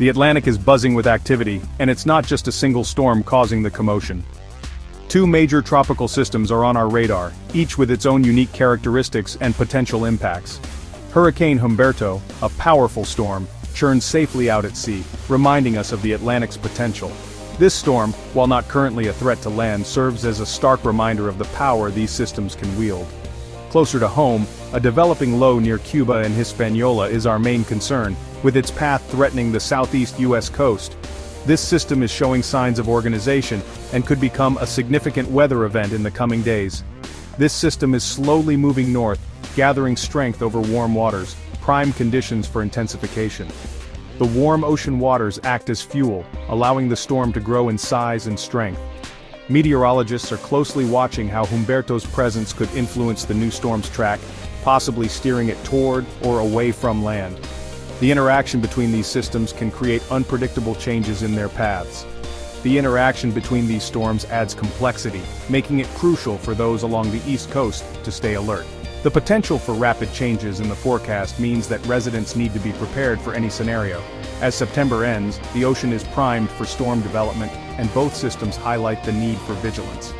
The Atlantic is buzzing with activity, and it's not just a single storm causing the commotion. Two major tropical systems are on our radar, each with its own unique characteristics and potential impacts. Hurricane Humberto, a powerful storm, churns safely out at sea, reminding us of the Atlantic's potential. This storm, while not currently a threat to land, serves as a stark reminder of the power these systems can wield. Closer to home, a developing low near Cuba and Hispaniola is our main concern, with its path threatening the southeast U.S. coast. This system is showing signs of organization and could become a significant weather event in the coming days. This system is slowly moving north, gathering strength over warm waters, prime conditions for intensification. The warm ocean waters act as fuel, allowing the storm to grow in size and strength. Meteorologists are closely watching how Humberto's presence could influence the new storm's track, possibly steering it toward or away from land. The interaction between these systems can create unpredictable changes in their paths. The interaction between these storms adds complexity, making it crucial for those along the East Coast to stay alert. The potential for rapid changes in the forecast means that residents need to be prepared for any scenario. As September ends, the ocean is primed for storm development, and both systems highlight the need for vigilance.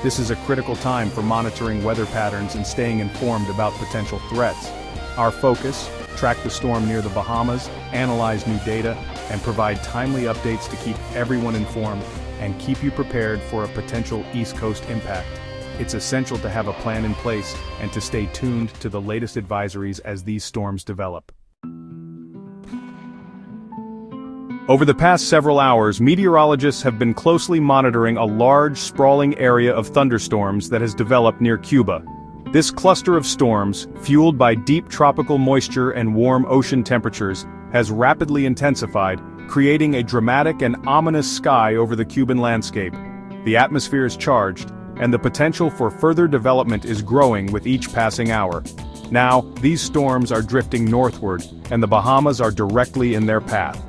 This is a critical time for monitoring weather patterns and staying informed about potential threats. Our focus: track the storm near the Bahamas, analyze new data, and provide timely updates to keep everyone informed and keep you prepared for a potential East Coast impact. It's essential to have a plan in place and to stay tuned to the latest advisories as these storms develop. Over the past several hours, meteorologists have been closely monitoring a large, sprawling area of thunderstorms that has developed near Cuba. This cluster of storms, fueled by deep tropical moisture and warm ocean temperatures, has rapidly intensified, creating a dramatic and ominous sky over the Cuban landscape. The atmosphere is charged, and the potential for further development is growing with each passing hour. Now, these storms are drifting northward, and the Bahamas are directly in their path.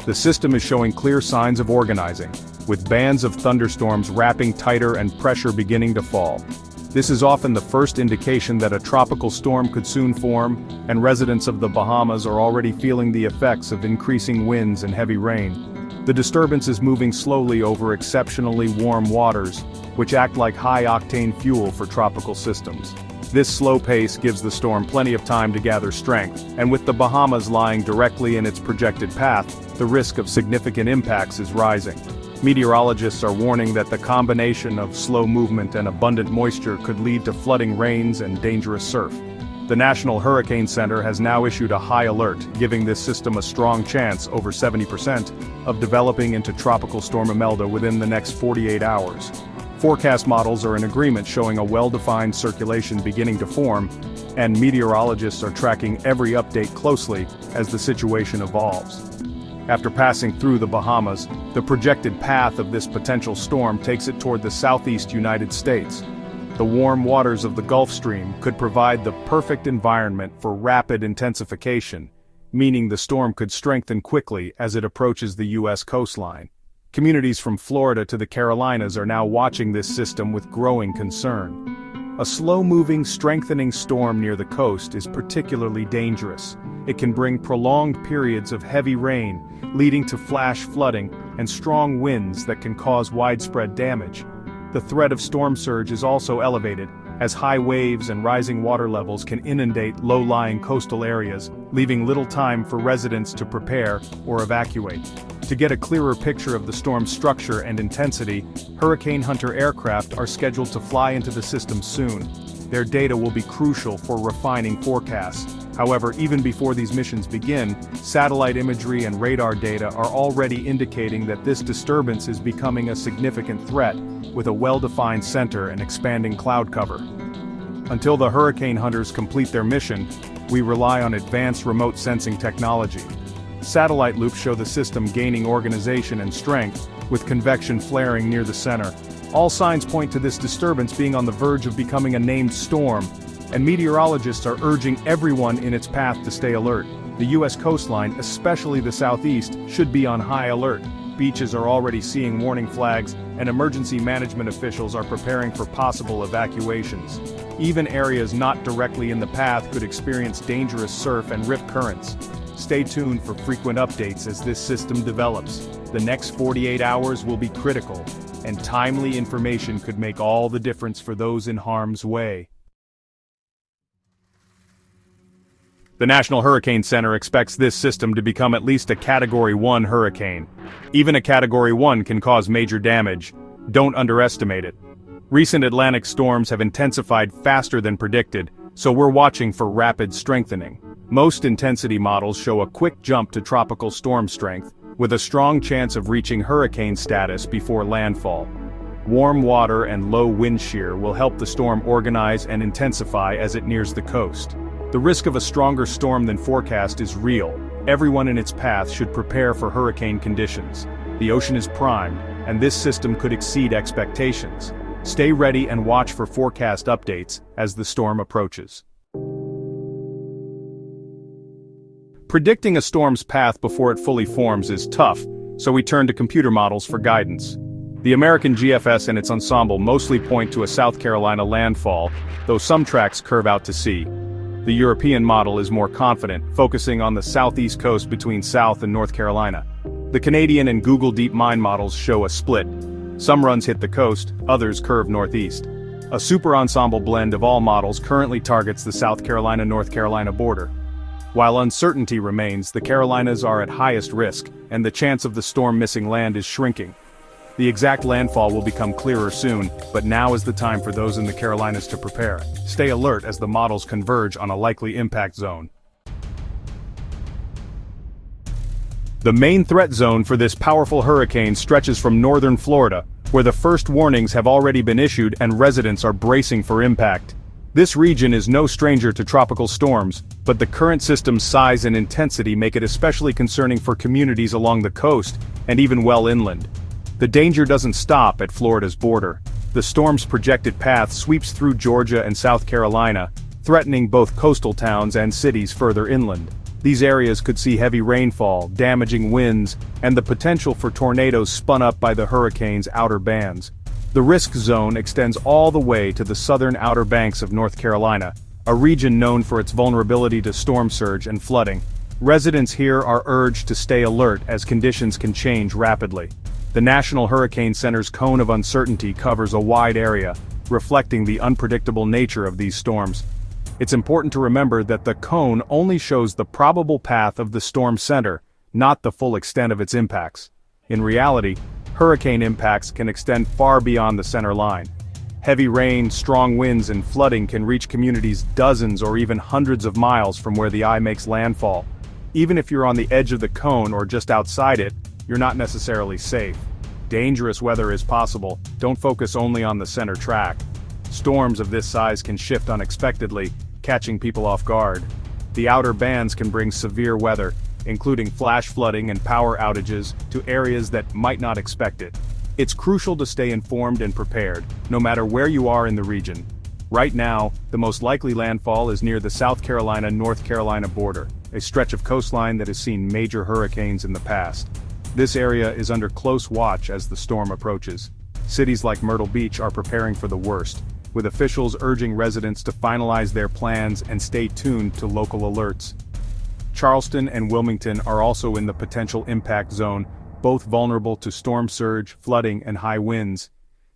The system is showing clear signs of organizing, with bands of thunderstorms wrapping tighter and pressure beginning to fall. This is often the first indication that a tropical storm could soon form, and residents of the Bahamas are already feeling the effects of increasing winds and heavy rain. The disturbance is moving slowly over exceptionally warm waters, which act like high-octane fuel for tropical systems. This slow pace gives the storm plenty of time to gather strength, and with the Bahamas lying directly in its projected path, the risk of significant impacts is rising. Meteorologists are warning that the combination of slow movement and abundant moisture could lead to flooding rains and dangerous surf. The National Hurricane Center has now issued a high alert, giving this system a strong chance, over 70%, of developing into Tropical Storm Imelda within the next 48 hours. Forecast models are in agreement, showing a well-defined circulation beginning to form, and meteorologists are tracking every update closely as the situation evolves. After passing through the Bahamas, the projected path of this potential storm takes it toward the southeast United States. The warm waters of the Gulf Stream could provide the perfect environment for rapid intensification, meaning the storm could strengthen quickly as it approaches the U.S. coastline. Communities from Florida to the Carolinas are now watching this system with growing concern. A slow-moving, strengthening storm near the coast is particularly dangerous. It can bring prolonged periods of heavy rain, leading to flash flooding and strong winds that can cause widespread damage. The threat of storm surge is also elevated, as high waves and rising water levels can inundate low-lying coastal areas, leaving little time for residents to prepare or evacuate. To get a clearer picture of the storm's structure and intensity, Hurricane Hunter aircraft are scheduled to fly into the system soon. Their data will be crucial for refining forecasts. However, even before these missions begin, satellite imagery and radar data are already indicating that this disturbance is becoming a significant threat, with a well-defined center and expanding cloud cover. Until the hurricane hunters complete their mission, we rely on advanced remote sensing technology. Satellite loops show the system gaining organization and strength, with convection flaring near the center. All signs point to this disturbance being on the verge of becoming a named storm, and meteorologists are urging everyone in its path to stay alert. The U.S. coastline, especially the southeast, should be on high alert. Beaches are already seeing warning flags, and emergency management officials are preparing for possible evacuations. Even areas not directly in the path could experience dangerous surf and rip currents. Stay tuned for frequent updates as this system develops. The next 48 hours will be critical, and timely information could make all the difference for those in harm's way. The National Hurricane Center expects this system to become at least a Category 1 hurricane. Even a Category 1 can cause major damage. Don't underestimate it. Recent Atlantic storms have intensified faster than predicted, so we're watching for rapid strengthening. Most intensity models show a quick jump to tropical storm strength, with a strong chance of reaching hurricane status before landfall. Warm water and low wind shear will help the storm organize and intensify as it nears the coast. The risk of a stronger storm than forecast is real. Everyone in its path should prepare for hurricane conditions. The ocean is primed, and this system could exceed expectations. Stay ready and watch for forecast updates as the storm approaches. Predicting a storm's path before it fully forms is tough, so we turn to computer models for guidance. The American GFS and its ensemble mostly point to a South Carolina landfall, though some tracks curve out to sea. The European model is more confident, focusing on the southeast coast between South and North Carolina. The Canadian and Google DeepMind models show a split. Some runs hit the coast, others curve northeast. A super ensemble blend of all models currently targets the South Carolina-North Carolina border. While uncertainty remains, the Carolinas are at highest risk, and the chance of the storm missing land is shrinking. The exact landfall will become clearer soon, but now is the time for those in the Carolinas to prepare. Stay alert as the models converge on a likely impact zone. The main threat zone for this powerful hurricane stretches from northern Florida, where the first warnings have already been issued and residents are bracing for impact. This region is no stranger to tropical storms, but the current system's size and intensity make it especially concerning for communities along the coast and even well inland. The danger doesn't stop at Florida's border. The storm's projected path sweeps through Georgia and South Carolina, threatening both coastal towns and cities further inland. These areas could see heavy rainfall, damaging winds, and the potential for tornadoes spun up by the hurricane's outer bands. The risk zone extends all the way to the southern outer banks of North Carolina, a region known for its vulnerability to storm surge and flooding. Residents here are urged to stay alert as conditions can change rapidly. The National Hurricane Center's cone of uncertainty covers a wide area, reflecting the unpredictable nature of these storms. It's important to remember that the cone only shows the probable path of the storm center, not the full extent of its impacts. In reality, hurricane impacts can extend far beyond the center line. Heavy rain, strong winds, and flooding can reach communities dozens or even hundreds of miles from where the eye makes landfall. Even if you're on the edge of the cone or just outside it, you're not necessarily safe. Dangerous weather is possible. Don't focus only on the center track. Storms of this size can shift unexpectedly, catching people off guard. The outer bands can bring severe weather, including flash flooding and power outages, to areas that might not expect it. It's crucial to stay informed and prepared, no matter where you are in the region. Right now, the most likely landfall is near the South Carolina-North Carolina border, a stretch of coastline that has seen major hurricanes in the past. This area is under close watch as the storm approaches. Cities like Myrtle Beach are preparing for the worst, with officials urging residents to finalize their plans and stay tuned to local alerts. Charleston and Wilmington are also in the potential impact zone, both vulnerable to storm surge, flooding, and high winds.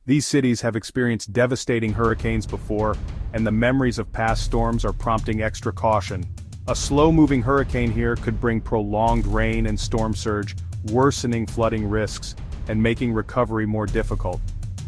These cities have experienced devastating hurricanes before, and the memories of past storms are prompting extra caution. A slow-moving hurricane here could bring prolonged rain and storm surge, worsening flooding risks, and making recovery more difficult.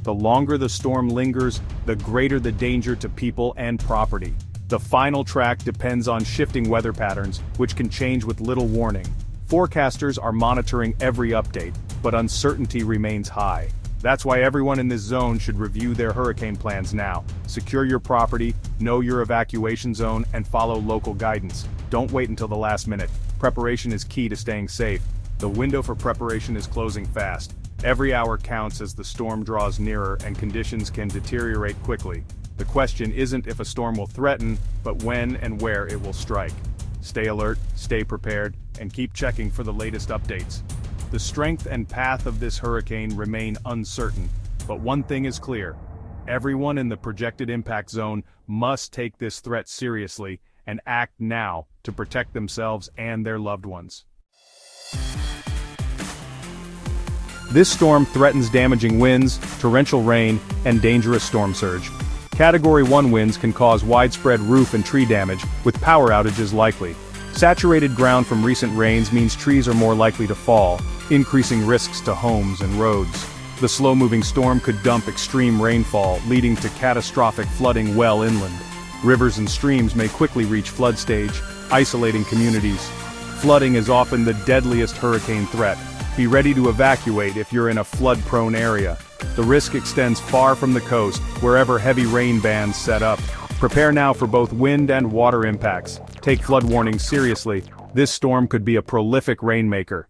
The longer the storm lingers, the greater the danger to people and property. The final track depends on shifting weather patterns, which can change with little warning. Forecasters are monitoring every update, but uncertainty remains high. That's why everyone in this zone should review their hurricane plans now. Secure your property, know your evacuation zone, and follow local guidance. Don't wait until the last minute. Preparation is key to staying safe. The window for preparation is closing fast. Every hour counts as the storm draws nearer and conditions can deteriorate quickly. The question isn't if a storm will threaten, but when and where it will strike. Stay alert, stay prepared, and keep checking for the latest updates. The strength and path of this hurricane remain uncertain, but one thing is clear. Everyone in the projected impact zone must take this threat seriously and act now to protect themselves and their loved ones. This storm threatens damaging winds, torrential rain, and dangerous storm surge. Category 1 winds can cause widespread roof and tree damage, with power outages likely. Saturated ground from recent rains means trees are more likely to fall, increasing risks to homes and roads. The slow-moving storm could dump extreme rainfall, leading to catastrophic flooding well inland. Rivers and streams may quickly reach flood stage, isolating communities. Flooding is often the deadliest hurricane threat. Be ready to evacuate if you're in a flood-prone area. The risk extends far from the coast, wherever heavy rain bands set up. Prepare now for both wind and water impacts. Take flood warnings seriously. This storm could be a prolific rainmaker.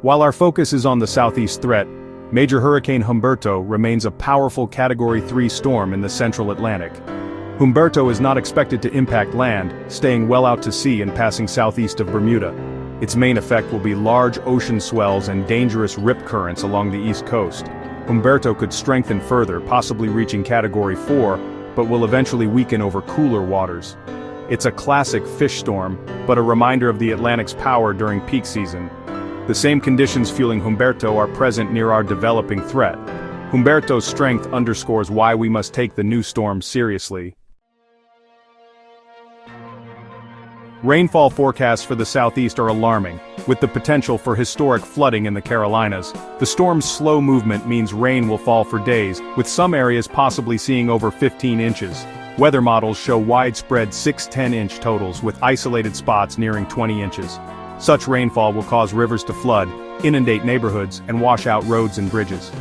While our focus is on the southeast threat, Major Hurricane Humberto remains a powerful Category 3 storm in the central Atlantic. Humberto is not expected to impact land, staying well out to sea and passing southeast of Bermuda. Its main effect will be large ocean swells and dangerous rip currents along the east coast. Humberto could strengthen further, possibly reaching Category 4, but will eventually weaken over cooler waters. It's a classic fish storm, but a reminder of the Atlantic's power during peak season. The same conditions fueling Humberto are present near our developing threat. Humberto's strength underscores why we must take the new storm seriously. Rainfall forecasts for the southeast are alarming, with the potential for historic flooding in the Carolinas. The storm's slow movement means rain will fall for days, with some areas possibly seeing over 15 inches. Weather models show widespread 6-10-inch totals, with isolated spots nearing 20 inches. Such rainfall will cause rivers to flood, inundate neighborhoods, and wash out roads and bridges.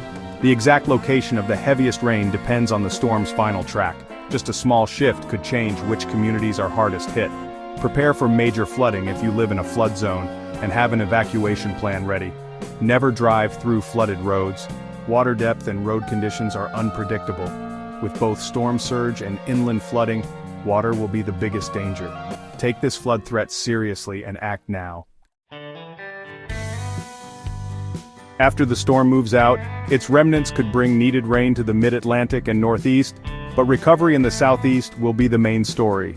The exact location of the heaviest rain depends on the storm's final track. Just a small shift could change which communities are hardest hit. Prepare for major flooding if you live in a flood zone, and have an evacuation plan ready. Never drive through flooded roads. Water depth and road conditions are unpredictable. With both storm surge and inland flooding, water will be the biggest danger. Take this flood threat seriously and act now. After the storm moves out, its remnants could bring needed rain to the mid-Atlantic and northeast, but recovery in the southeast will be the main story.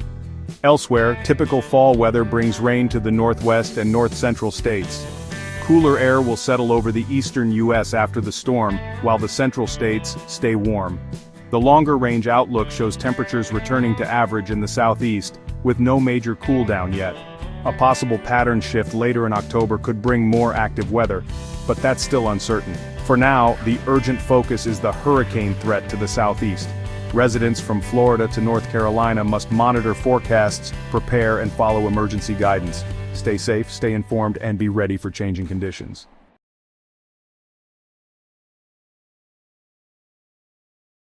Elsewhere, typical fall weather brings rain to the northwest and north-central states. Cooler air will settle over the eastern U.S. after the storm, while the central states stay warm. The longer-range outlook shows temperatures returning to average in the southeast, with no major cool-down yet. A possible pattern shift later in October could bring more active weather, but that's still uncertain. For now, the urgent focus is the hurricane threat to the southeast. Residents from Florida to North Carolina must monitor forecasts, prepare and follow emergency guidance. Stay safe, stay informed, and be ready for changing conditions.